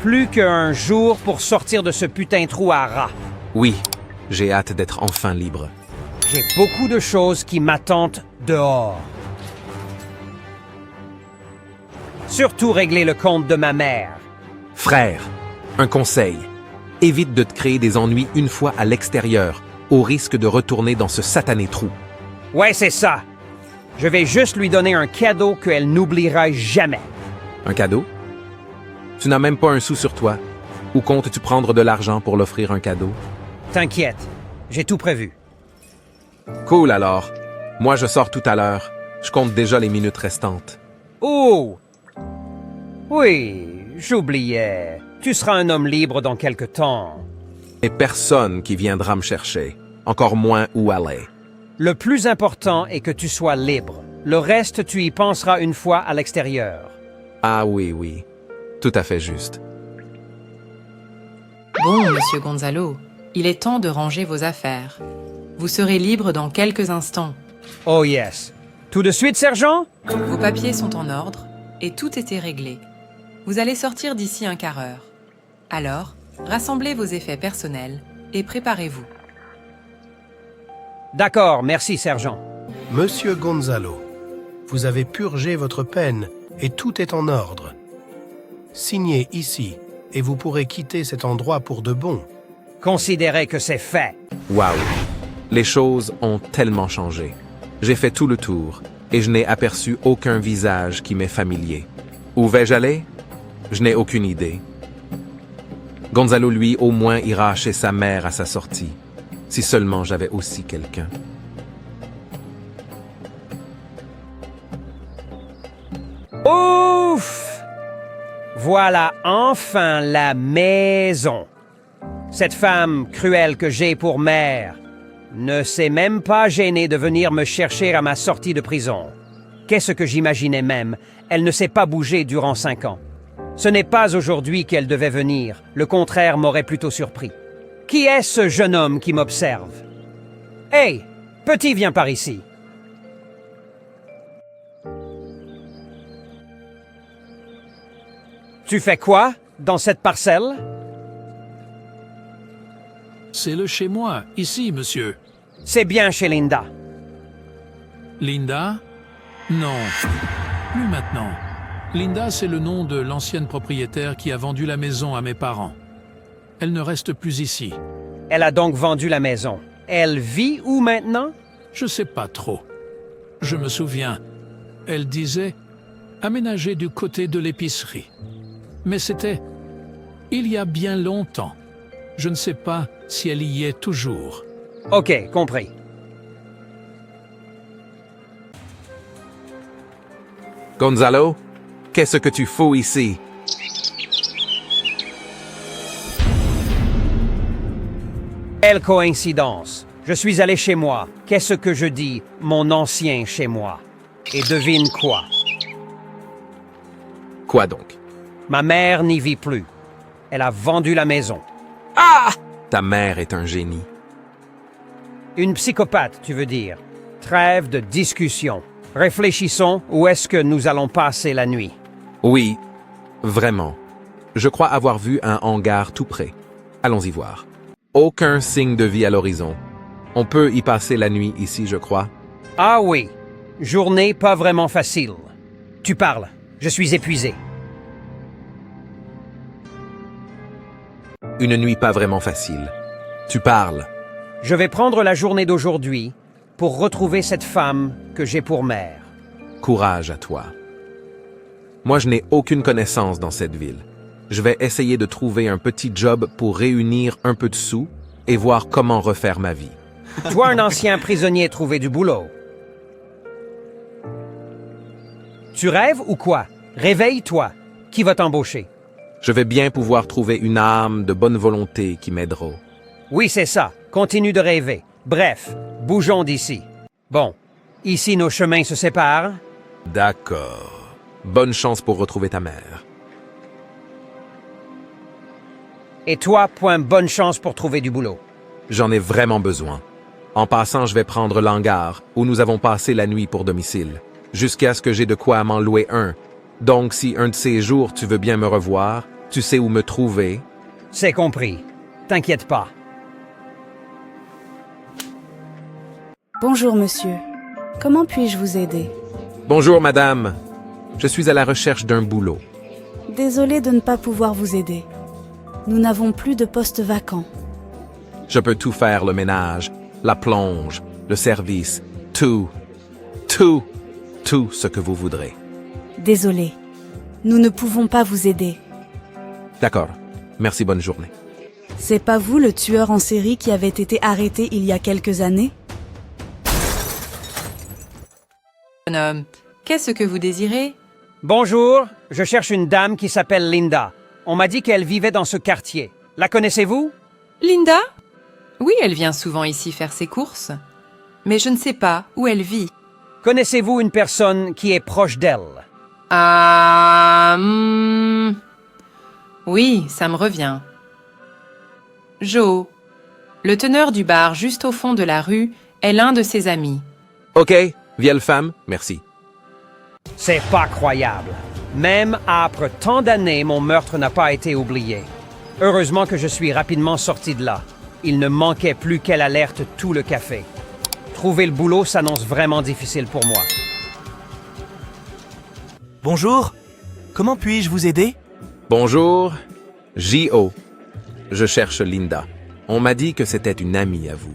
Plus qu'un jour pour sortir de ce putain de trou à rats. Oui, j'ai hâte d'être enfin libre. J'ai beaucoup de choses qui m'attendent dehors. Surtout régler le compte de ma mère. Frère, un conseil. Évite de te créer des ennuis une fois à l'extérieur, au risque de retourner dans ce satané trou. Ouais, c'est ça. Je vais juste lui donner un cadeau qu'elle n'oubliera jamais. Un cadeau? Tu n'as même pas un sou sur toi. Où comptes-tu prendre de l'argent pour l'offrir un cadeau? T'inquiète, j'ai tout prévu. Cool alors. Moi, je sors tout à l'heure. Je compte déjà les minutes restantes. Oh! Oui, j'oubliais. Tu seras un homme libre dans quelque temps. Et personne qui viendra me chercher. Encore moins où aller. Le plus important est que tu sois libre. Le reste, tu y penseras une fois à l'extérieur. Ah oui, oui. Tout à fait juste. Bon, monsieur Gonzalo, il est temps de ranger vos affaires. Vous serez libre dans quelques instants. Oh yes. Tout de suite, sergent? Vos papiers sont en ordre et tout était réglé. Vous allez sortir d'ici un quart d'heure. Alors, rassemblez vos effets personnels et préparez-vous. D'accord, merci, sergent. Monsieur Gonzalo, vous avez purgé votre peine et tout est en ordre. Signez ici et vous pourrez quitter cet endroit pour de bon. Considérez que c'est fait. Waouh! Les choses ont tellement changé. J'ai fait tout le tour et je n'ai aperçu aucun visage qui m'est familier. Où vais-je aller? Je n'ai aucune idée. Gonzalo, lui, au moins ira chez sa mère à sa sortie. Si seulement j'avais aussi quelqu'un. Ouf! Voilà enfin la maison. Cette femme cruelle que j'ai pour mère ne s'est même pas gênée de venir me chercher à ma sortie de prison. Qu'est-ce que j'imaginais même? Elle ne s'est pas bougée durant 5 ans. Ce n'est pas aujourd'hui qu'elle devait venir. Le contraire m'aurait plutôt surpris. Qui est ce jeune homme qui m'observe? Hey, petit, viens par ici. Tu fais quoi dans cette parcelle? C'est le chez moi, ici, monsieur. C'est bien chez Linda. Linda? Non, plus maintenant. Linda, c'est le nom de l'ancienne propriétaire qui a vendu la maison à mes parents. Elle ne reste plus ici. Elle a donc vendu la maison. Elle vit où maintenant? Je sais pas trop. Je me souviens, elle disait aménager du côté de l'épicerie. Mais c'était il y a bien longtemps. Je ne sais pas si elle y est toujours. Ok, compris. Gonzalo, qu'est-ce que tu fous ici? Quelle coïncidence. Je suis allé chez moi. Qu'est-ce que je dis? Mon ancien chez moi. Et devine quoi? Quoi donc? Ma mère n'y vit plus. Elle a vendu la maison. Ta mère est un génie. Une psychopathe, tu veux dire. Trêve de discussion. Réfléchissons où est-ce que nous allons passer la nuit. Oui, vraiment. Je crois avoir vu un hangar tout près. Allons y voir. Aucun signe de vie à l'horizon. On peut y passer la nuit ici, je crois. Ah oui, journée pas vraiment facile. Tu parles, je suis épuisé. Une nuit pas vraiment facile. Tu parles. Je vais prendre la journée d'aujourd'hui pour retrouver cette femme que j'ai pour mère. Courage à toi. Moi, je n'ai aucune connaissance dans cette ville. Je vais essayer de trouver un petit job pour réunir un peu de sous et voir comment refaire ma vie. Toi, un ancien prisonnier, trouver du boulot. Tu rêves ou quoi? Réveille-toi. Qui va t'embaucher? Je vais bien pouvoir trouver une âme de bonne volonté qui m'aidera. Oui, c'est ça. Continue de rêver. Bref, bougeons d'ici. Bon, ici nos chemins se séparent. D'accord. Bonne chance pour retrouver ta mère. Et toi, point bonne chance pour trouver du boulot. J'en ai vraiment besoin. En passant, je vais prendre l'hangar où nous avons passé la nuit pour domicile, jusqu'à ce que j'ai de quoi m'en louer un. Donc, si un de ces jours tu veux bien me revoir, Tu sais où me trouver. C'est compris. T'inquiète pas. Bonjour, monsieur. Comment puis-je vous aider? Bonjour, madame. Je suis à la recherche d'un boulot. Désolé de ne pas pouvoir vous aider. Nous n'avons plus de poste vacant. Je peux tout faire, le ménage, la plonge, le service, tout ce que vous voudrez. Désolé. Nous ne pouvons pas vous aider. D'accord. Merci, bonne journée. C'est pas vous le tueur en série qui avait été arrêté il y a quelques années? Jeune homme, qu'est-ce que vous désirez? Bonjour, je cherche une dame qui s'appelle Linda. On m'a dit qu'elle vivait dans ce quartier. La connaissez-vous? Linda? Oui, elle vient souvent ici faire ses courses. Mais je ne sais pas où elle vit. Connaissez-vous une personne qui est proche d'elle? Ah... Oui, ça me revient. Joe, le teneur du bar juste au fond de la rue, est l'un de ses amis. OK, vieille femme, merci. C'est pas croyable. Même après tant d'années, mon meurtre n'a pas été oublié. Heureusement que je suis rapidement sorti de là. Il ne manquait plus qu'elle alerte tout le café. Trouver le boulot s'annonce vraiment difficile pour moi. Bonjour, comment puis-je vous aider? Bonjour, J.O. Je cherche Linda. On m'a dit que c'était une amie à vous.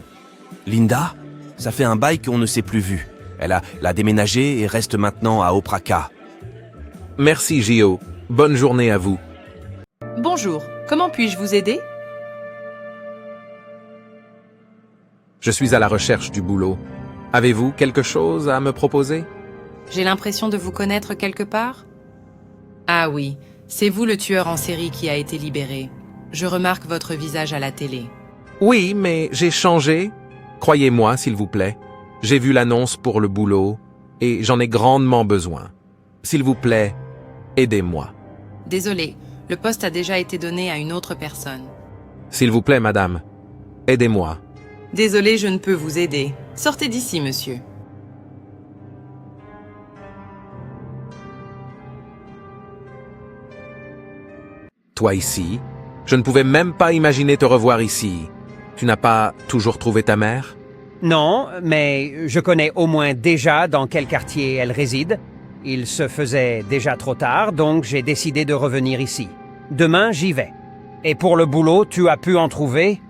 Linda? Ça fait un bail qu'on ne s'est plus vu. Elle a déménagé et reste maintenant à Opraka. Merci, J.O. Bonne journée à vous. Bonjour, comment puis-je vous aider? Je suis à la recherche du boulot. Avez-vous quelque chose à me proposer? J'ai l'impression de vous connaître quelque part? Ah oui, c'est vous le tueur en série qui a été libéré. Je remarque votre visage à la télé. Oui, mais j'ai changé. Croyez-moi, s'il vous plaît. J'ai vu l'annonce pour le boulot et j'en ai grandement besoin. S'il vous plaît, aidez-moi. Désolé, le poste a déjà été donné à une autre personne. S'il vous plaît, madame, aidez-moi. Désolé, je ne peux vous aider. Sortez d'ici, monsieur. Toi ici, je ne pouvais même pas imaginer te revoir ici. Tu n'as pas toujours trouvé ta mère? Non, mais je connais au moins déjà dans quel quartier elle réside. Il se faisait déjà trop tard, donc j'ai décidé de revenir ici. Demain, j'y vais. Et pour le boulot, tu as pu en trouver?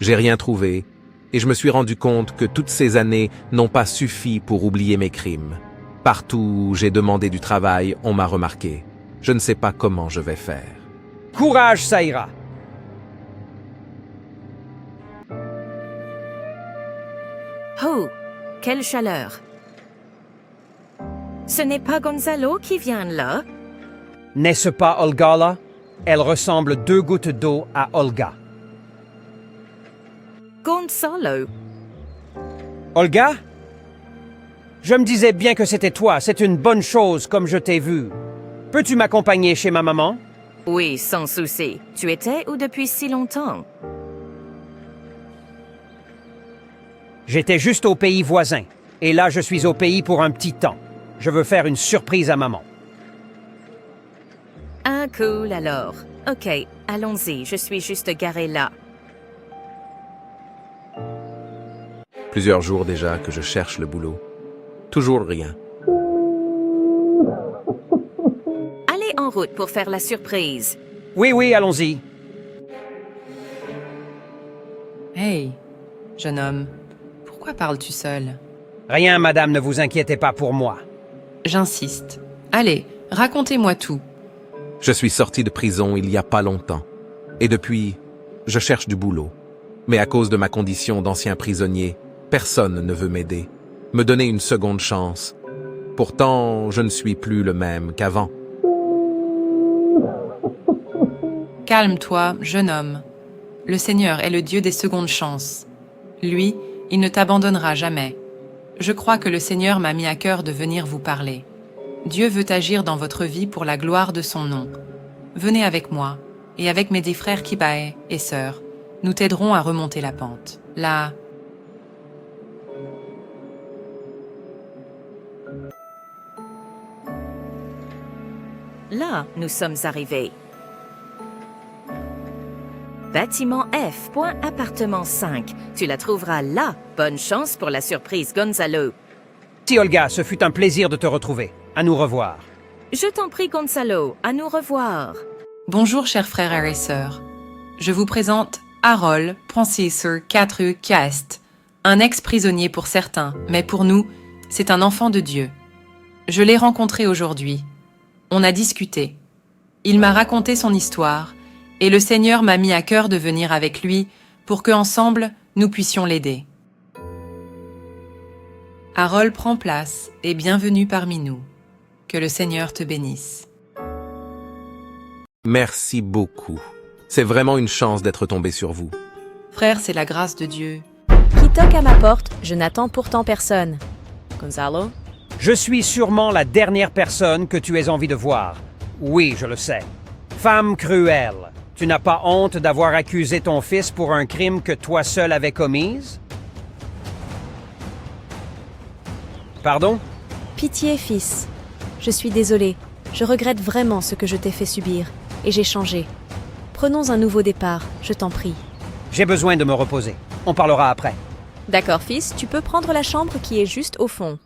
J'ai rien trouvé, et je me suis rendu compte que toutes ces années n'ont pas suffi pour oublier mes crimes. Partout où j'ai demandé du travail, on m'a remarqué. Je ne sais pas comment je vais faire. Courage, ça ira. Oh, quelle chaleur! Ce n'est pas Gonzalo qui vient là? N'est-ce pas Olga là? Elle ressemble 2 gouttes d'eau à Olga. Gonzalo? Olga? Je me disais bien que c'était toi. C'est une bonne chose comme je t'ai vu. Peux-tu m'accompagner chez ma maman? Oui, sans souci. Tu étais où depuis si longtemps? J'étais juste au pays voisin. Et là, je suis au pays pour un petit temps. Je veux faire une surprise à maman. Ah, cool alors. Ok, allons-y, je suis juste garée là. Plusieurs jours déjà que je cherche le boulot. Toujours rien. Allez en route pour faire la surprise. Oui, allons-y. Hey, jeune homme, pourquoi parles-tu seul? Rien, madame, ne vous inquiétez pas pour moi. J'insiste. Allez, racontez-moi tout. Je suis sorti de prison il y a pas longtemps. Et depuis, je cherche du boulot. Mais à cause de ma condition d'ancien prisonnier, personne ne veut m'aider, me donner une seconde chance. Pourtant, je ne suis plus le même qu'avant. Calme-toi, jeune homme. Le Seigneur est le Dieu des secondes chances. Lui, il ne t'abandonnera jamais. Je crois que le Seigneur m'a mis à cœur de venir vous parler. Dieu veut agir dans votre vie pour la gloire de son nom. Venez avec moi, et avec mes 10 frères Kibae et sœurs, nous t'aiderons à remonter la pente. Là, Là, nous sommes arrivés. Bâtiment F, point appartement 5. Tu la trouveras là. Bonne chance pour la surprise, Gonzalo. Si Olga, ce fut un plaisir de te retrouver. À nous revoir. Je t'en prie, Gonzalo. À nous revoir. Bonjour, chers frères et sœurs. Je vous présente Harold Professor 4 Cast, un ex-prisonnier pour certains, mais pour nous, c'est un enfant de Dieu. Je l'ai rencontré aujourd'hui. On a discuté. Il m'a raconté son histoire, et le Seigneur m'a mis à cœur de venir avec lui pour que, ensemble, nous puissions l'aider. Harold prend place et bienvenue parmi nous. Que le Seigneur te bénisse. Merci beaucoup. C'est vraiment une chance d'être tombé sur vous. Frère, c'est la grâce de Dieu. Qui toque à ma porte, je n'attends pourtant personne. Gonzalo? Je suis sûrement la dernière personne que tu aies envie de voir. Oui, je le sais. Femme cruelle, tu n'as pas honte d'avoir accusé ton fils pour un crime que toi seul avais commis? Pardon? Pitié, fils. Je suis désolée. Je regrette vraiment ce que je t'ai fait subir, et j'ai changé. Prenons un nouveau départ, je t'en prie. J'ai besoin de me reposer. On parlera après. D'accord, fils, tu peux prendre la chambre qui est juste au fond.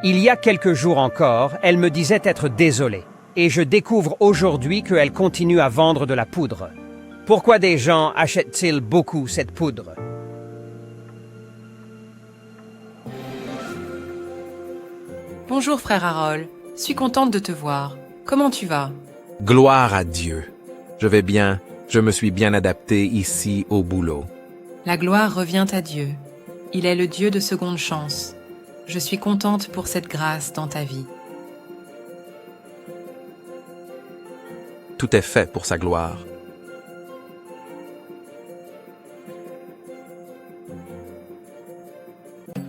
Il y a quelques jours encore, elle me disait être désolée. Et je découvre aujourd'hui qu'elle continue à vendre de la poudre. Pourquoi des gens achètent-ils beaucoup cette poudre? Bonjour, frère Harold. Suis contente de te voir. Comment tu vas? Gloire à Dieu. Je vais bien. Je me suis bien adapté ici au boulot. La gloire revient à Dieu. Il est le Dieu de seconde chance. Je suis contente pour cette grâce dans ta vie. Tout est fait pour sa gloire.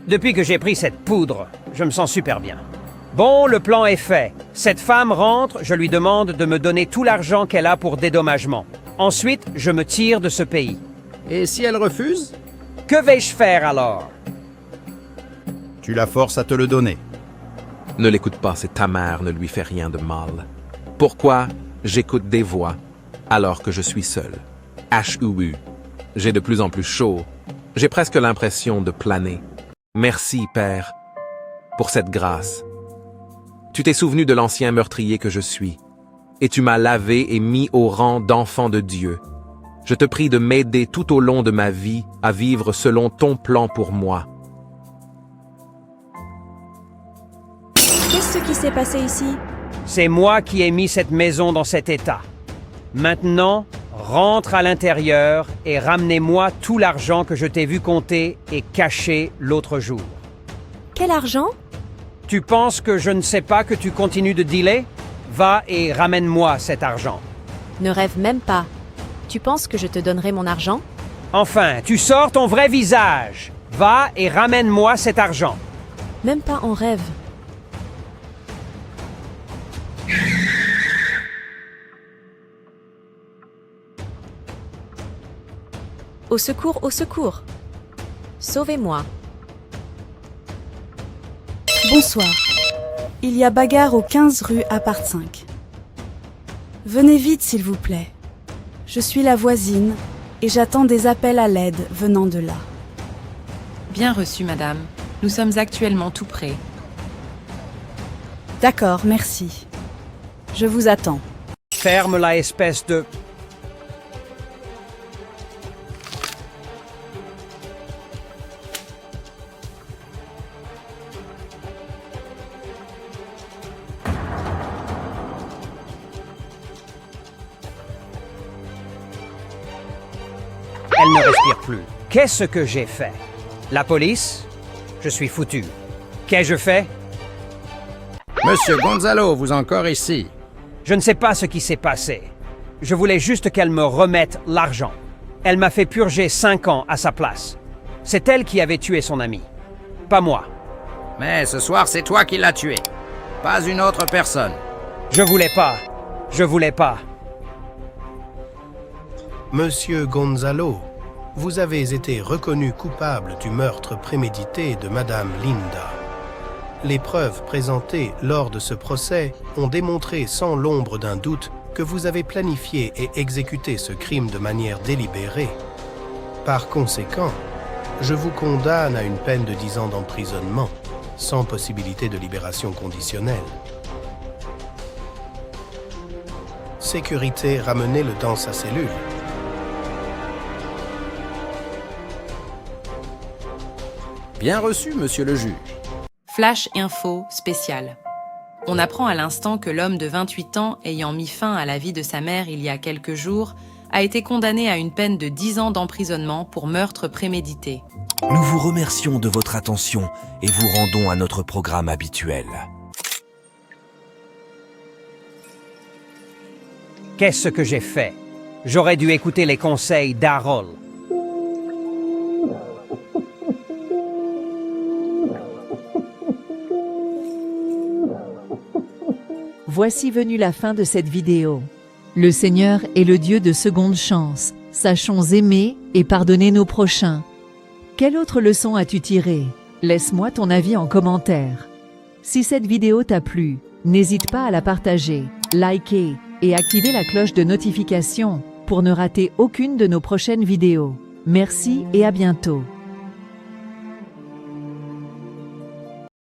Depuis que j'ai pris cette poudre, je me sens super bien. Bon, le plan est fait. Cette femme rentre, je lui demande de me donner tout l'argent qu'elle a pour dédommagement. Ensuite, je me tire de ce pays. Et si elle refuse? Que vais-je faire alors? Tu la forces à te le donner. Ne l'écoute pas, c'est ta mère, ne lui fait rien de mal. Pourquoi j'écoute des voix alors que je suis seul? HUU. J'ai de plus en plus chaud. J'ai presque l'impression de planer. Merci, Père, pour cette grâce. Tu t'es souvenu de l'ancien meurtrier que je suis, et tu m'as lavé et mis au rang d'enfant de Dieu. Je te prie de m'aider tout au long de ma vie à vivre selon ton plan pour moi. Qu'est-ce qui s'est passé ici? C'est moi qui ai mis cette maison dans cet état. Maintenant, rentre à l'intérieur et ramenez-moi tout l'argent que je t'ai vu compter et cacher l'autre jour. Quel argent? Tu penses que je ne sais pas que tu continues de dealer? Va et ramène-moi cet argent. Ne rêve même pas. Tu penses que je te donnerai mon argent? Enfin, tu sors ton vrai visage. Va et ramène-moi cet argent. Même pas en rêve. Au secours, au secours! Sauvez-moi! Bonsoir. Il y a bagarre au 15 rue Appart 5. Venez vite, s'il vous plaît. Je suis la voisine et j'attends des appels à l'aide venant de là. Bien reçu, madame. Nous sommes actuellement tout près. D'accord, merci. Je vous attends. Ferme la espèce de... Elle ne respire plus. Qu'est-ce que j'ai fait? La police? Je suis foutu. Qu'ai-je fait? Monsieur Gonzalo, vous encore ici? Je ne sais pas ce qui s'est passé. Je voulais juste qu'elle me remette l'argent. Elle m'a fait purger 5 ans à sa place. C'est elle qui avait tué son ami. Pas moi. Mais ce soir, c'est toi qui l'as tué. Pas une autre personne. Je voulais pas. Je voulais pas. Monsieur Gonzalo, vous avez été reconnu coupable du meurtre prémédité de Madame Linda. Les preuves présentées lors de ce procès ont démontré sans l'ombre d'un doute que vous avez planifié et exécuté ce crime de manière délibérée. Par conséquent, je vous condamne à une peine de 10 ans d'emprisonnement, sans possibilité de libération conditionnelle. Sécurité, ramenez-le dans sa cellule. Bien reçu, monsieur le juge. Flash info spécial. On apprend à l'instant que l'homme de 28 ans, ayant mis fin à la vie de sa mère il y a quelques jours, a été condamné à une peine de 10 ans d'emprisonnement pour meurtre prémédité. Nous vous remercions de votre attention et vous rendons à notre programme habituel. Qu'est-ce que j'ai fait? J'aurais dû écouter les conseils d'Harold. Voici venue la fin de cette vidéo. Le Seigneur est le Dieu de seconde chance. Sachons aimer et pardonner nos prochains. Quelle autre leçon as-tu tiré? Laisse-moi ton avis en commentaire. Si cette vidéo t'a plu, n'hésite pas à la partager, liker et activer la cloche de notification pour ne rater aucune de nos prochaines vidéos. Merci et à bientôt.